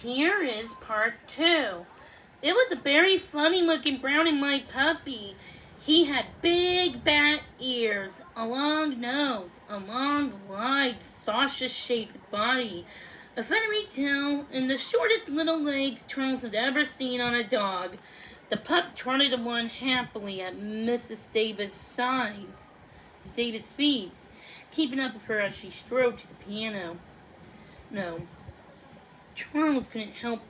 here is part 2. It was a very funny looking brown and white puppy. He had big bat ears, a long nose, a long, wide, sausage-shaped body, a feathery tail, and the shortest little legs Charles had ever seen on a dog. The pup trotted along happily at Mrs. Davis' feet, keeping up with her as she strode to the piano. No, Charles couldn't help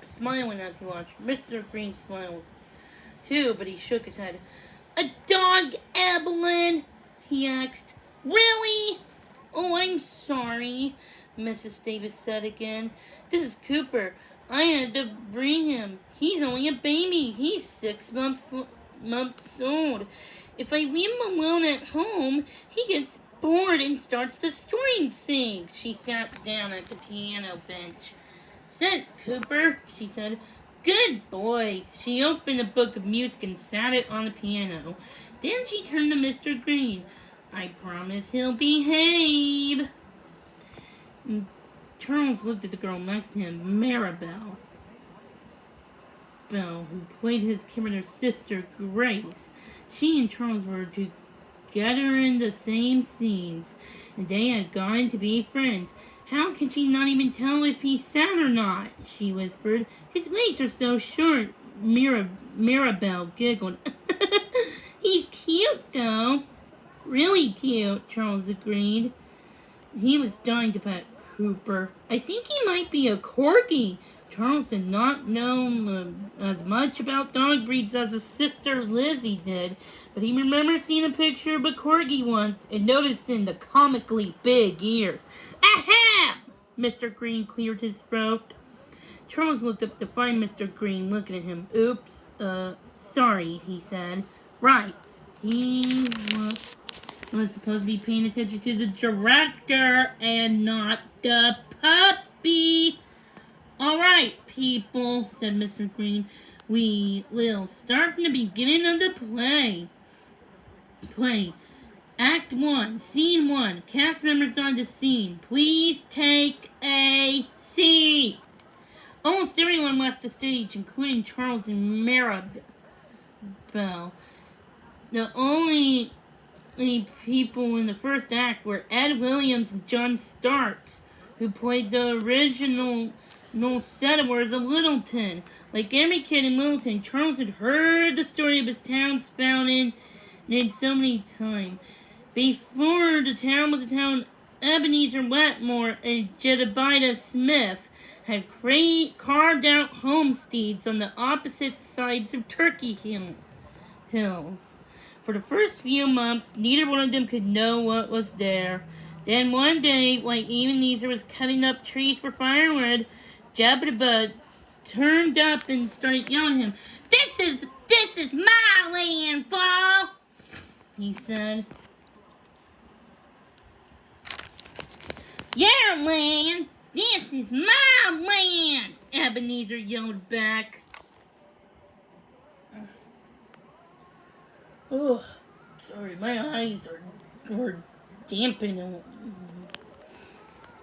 smiling as he watched. Mr. Green smiled too, but he shook his head. "A dog, Evelyn?" he asked. "Really?" "Oh, I'm sorry," Mrs. Davis said again. "This is Cooper. I had to bring him. He's only a baby. He's 6 months old. If I leave him alone at home, he gets bored and starts to string sing." She sat down at the piano bench. "Sit, Cooper," she said. "Good boy." She opened a book of music and sat it on the piano. Then she turned to Mr. Green. "I promise he'll behave." Charles looked at the girl next to him, Maribel, who played his kindergarten sister, Grace. She and Charles were together in the same scenes, and they had gone to be friends. "How can she not even tell if he's sad or not?" she whispered. "His legs are so short." Maribel giggled. "He's cute, though." "Really cute," Charles agreed. He was dying to pet Cooper. "I think he might be a corgi." Charles did not know as much about dog breeds as his sister Lizzie did, but he remembered seeing a picture of a corgi once and noticing the comically big ears. "Ahem!" Mr. Green cleared his throat. Charles looked up to find Mr. Green looking at him. "Oops, sorry," he said. Right. He was supposed to be paying attention to the director and not the puppy. "All right, people," said Mr. Green. "We will start from the beginning of the play. Act 1, Scene 1. Cast members on the scene. Please take a seat." Almost everyone left the stage, including Charles and Maribel. The only people in the first act were Ed Williams and John Starks, who played the original settlers of Littleton. Like every kid in Littleton, Charles had heard the story of his town's founding so many times. Before the town was a town, Ebenezer Wetmore and Jedediah Smith had carved out homesteads on the opposite sides of Turkey Hills. For the first few months, neither one of them could know what was there. Then one day, while Ebenezer was cutting up trees for firewood, Jedediah turned up and started yelling at him. This is my landfall," he said. "Your land? This is my land," Ebenezer yelled back. "Oh, sorry, my eyes are dampened."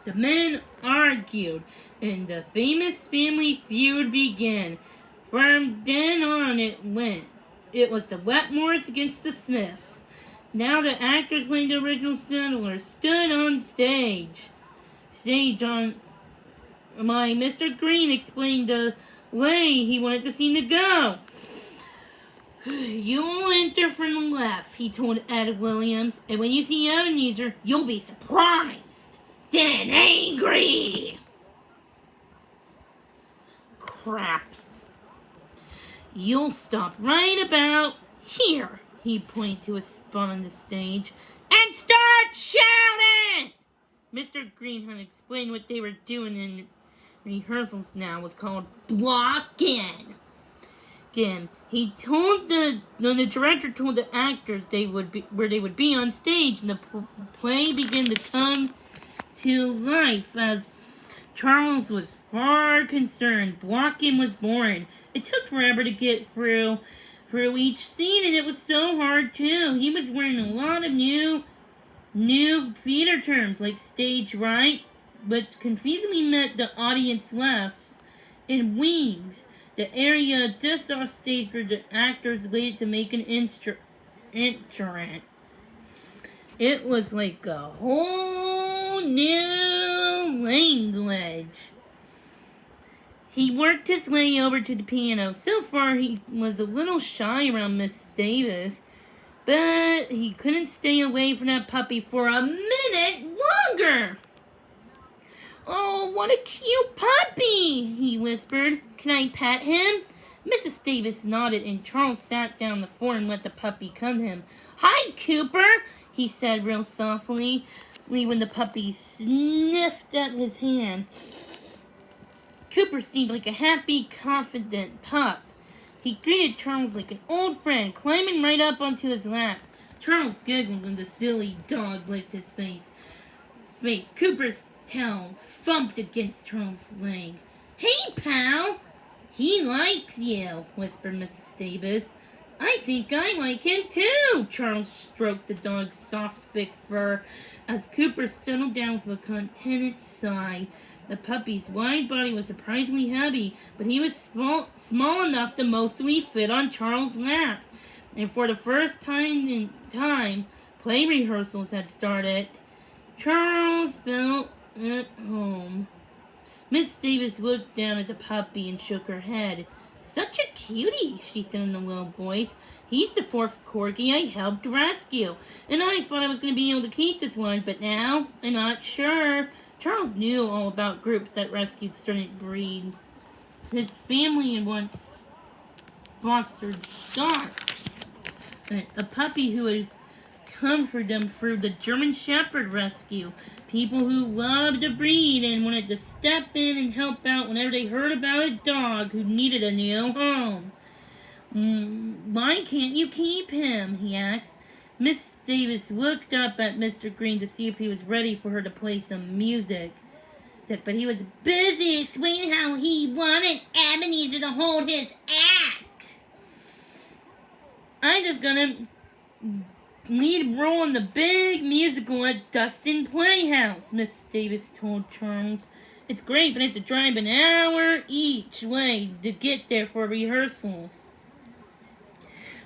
The men argued, and the famous family feud began. From then on it went. It was the Wetmores against the Smiths. Now the actors playing the original settlers stood on stage. Mr. Green explained the way he wanted the scene to go. "You'll enter from the left," he told Ed Williams, "and when you see Ebenezer, you'll be surprised, then angry." "Crap. You'll stop right about here," he pointed to a spot on the stage, "and start shouting." Mr. Green had explained what they were doing in rehearsals now was called blocking. Again, he told the director told the actors where they would be on stage, and the play began to come to life. As Charles was far concerned, blocking was boring. It took forever to get through each scene, and it was so hard too. He was learning a lot of new theater terms like stage right, but confusingly met the audience laughs and wings. The area just off stage where the actors waited to make an entrance. It was like a whole new language. He worked his way over to the piano. So far, he was a little shy around Miss Davis, but he couldn't stay away from that puppy for a minute longer. "Oh, what a cute puppy," he whispered. "Can I pet him?" Mrs. Davis nodded, and Charles sat down on the floor and let the puppy come to him. "Hi, Cooper," he said real softly when the puppy sniffed at his hand. Cooper seemed like a happy, confident pup. He greeted Charles like an old friend, climbing right up onto his lap. Charles giggled when the silly dog licked his face. Cooper's tail thumped against Charles' leg. "Hey, pal! He likes you," whispered Mrs. Davis. "I think I like him too." Charles stroked the dog's soft, thick fur as Cooper settled down with a contented sigh. The puppy's wide body was surprisingly heavy, but he was small enough to mostly fit on Charles' lap. And for the first time play rehearsals had started. Charles felt at home. Miss Davis looked down at the puppy and shook her head. "Such a cutie," she said in a low voice. "He's the fourth corgi I helped rescue, and I thought I was going to be able to keep this one, but now I'm not sure." Charles knew all about groups that rescued certain breeds. His family had once fostered Scott, a puppy who had comforted them through the German Shepherd rescue. People who loved the breed and wanted to step in and help out whenever they heard about a dog who needed a new home. "Why can't you keep him?" he asked. Miss Davis looked up at Mr. Green to see if he was ready for her to play some music. But he was busy explaining how he wanted Ebenezer to hold his axe. "I just gonna lead role in the big musical at Dustin Playhouse," Miss Davis told Charles. "It's great, but I have to drive an hour each way to get there for rehearsals.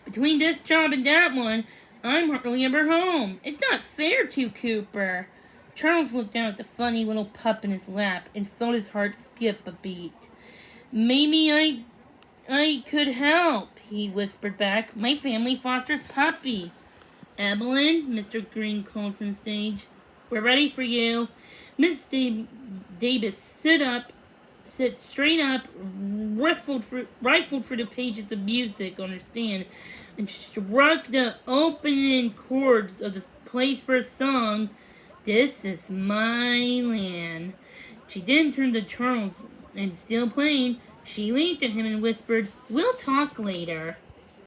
Between this job and that one, I'm hardly ever home. It's not fair to Cooper." Charles looked down at the funny little pup in his lap and felt his heart skip a beat. "Maybe I could help," he whispered back. "My family fosters puppy." "Evelyn," Mr. Green called from the stage, "we're ready for you." Miss Davis sit straight up, rifled through the pages of music on her stand, and struck the opening chords of the play's first song, "This Is My Land." She then turned to Charles, and still playing, she winked at him and whispered, "We'll talk later."